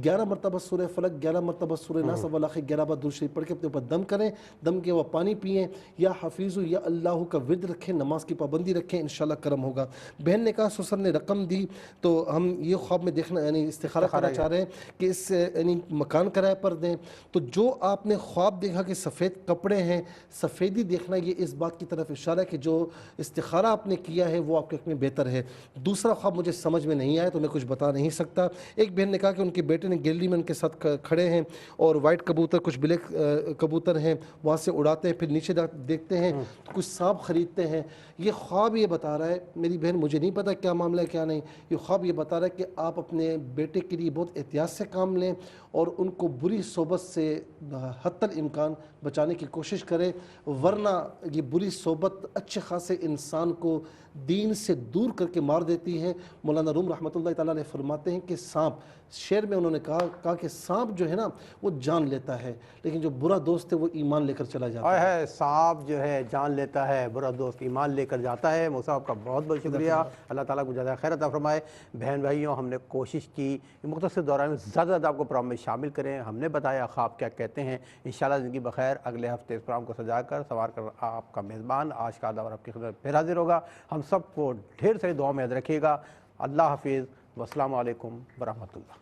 11 مرتبہ سورہ فلق, 11 مرتبہ سورہ ناس والآخر, 11 بار درود شریف پڑھ کے اپنے اوپر دم کریں. دم کے وہ پانی پئیں, یا حفیظ یا اللہ کا ورد رکھیں, نماز کی پابندی رکھیں, انشاءاللہ کرم ہوگا. بہن نے کہا سسر نے رقم دی تو ہم یہ خواب میں دیکھنا یعنی استخارہ کرنا چاہ رہے ہیں کہ اس یعنی مکان کرائے پر دیں. تو جو آپ نے خواب دیکھا کہ سفید کپڑے ہیں, سفیدی دیکھنا, یہ اس بات کی طرف اشارہ ہے کہ جو استخارہ آپ نے کیا ہے وہ آپ کے حق میں بہتر ہے. دوسرا خواب مجھے سمجھ میں نہیں آیا تو میں کچھ بتا نہیں سکتا. ایک بہن نے کہا کہ ان کے بیٹے نے گیلری میں ان کے ساتھ کھڑے ہیں اور وائٹ کبوتر, کچھ بلیک کبوتر ہیں, وہاں سے اڑاتے ہیں, پھر نیچے دیکھتے ہیں تو کچھ سانپ خریدتے ہیں. یہ خواب یہ بتا رہا ہے, میری بہن مجھے نہیں پتا کیا معاملہ ہے کیا نہیں, یہ خواب یہ بتا رہا ہے کہ آپ اپنے بیٹے کے لیے بہت احتیاط سے کام لیں اور ان کو بری صحبت سے حتی الامکان بچانے کی کوشش کریں, ورنہ یہ بری صحبت اچھے خاصے انسان کو دین سے دور کر کے مار دیتی ہے. مولانا روم رحمۃ اللہ تعالیٰ علیہ فرماتے ہیں کہ سانپ, شعر میں انہوں نے کہا کہ سانپ جو ہے نا وہ جان لیتا ہے, لیکن جو برا دوست ہے وہ ایمان لے کر چلا جاتا ہے. سانپ جو ہے جان لیتا ہے, برا دوست ایمان لے کر جاتا ہے. مصعب کا بہت بہت شکریہ, اللہ تعالیٰ کو جزائے خیر عطا فرمائے. بہن بھائیوں, ہم نے کوشش کی مختصر دوران میں زیادہ زیادہ آپ کو پروگرام میں شامل کریں. ہم نے بتایا خواب کیا کہتے ہیں. انشاءاللہ زندگی بخیر اگلے ہفتے اس پروگرام کو سجا کر سنوار کر آپ کا میزبان آشقا داور آپ کی خدمت پھر حاضر ہوگا. ہم سب کو ڈھیر ساری دعاؤں میں یاد رکھیے گا. اللہ حافظ, والسلام علیکم ورحمۃ اللہ.